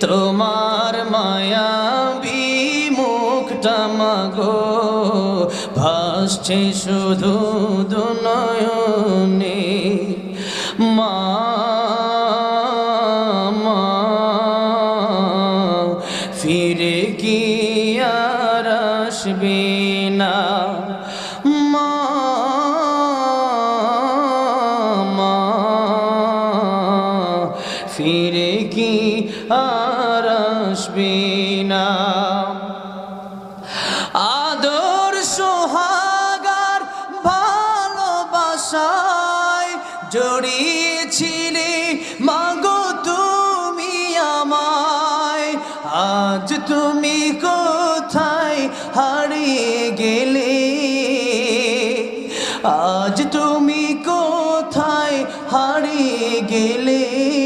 তোমার মায়াবী মুখটা মাগো ভাসছে শুধু দুনয়নে মা মা ফিরে কি আর আসবে না মা মা ফিরে কি আর আসবে না।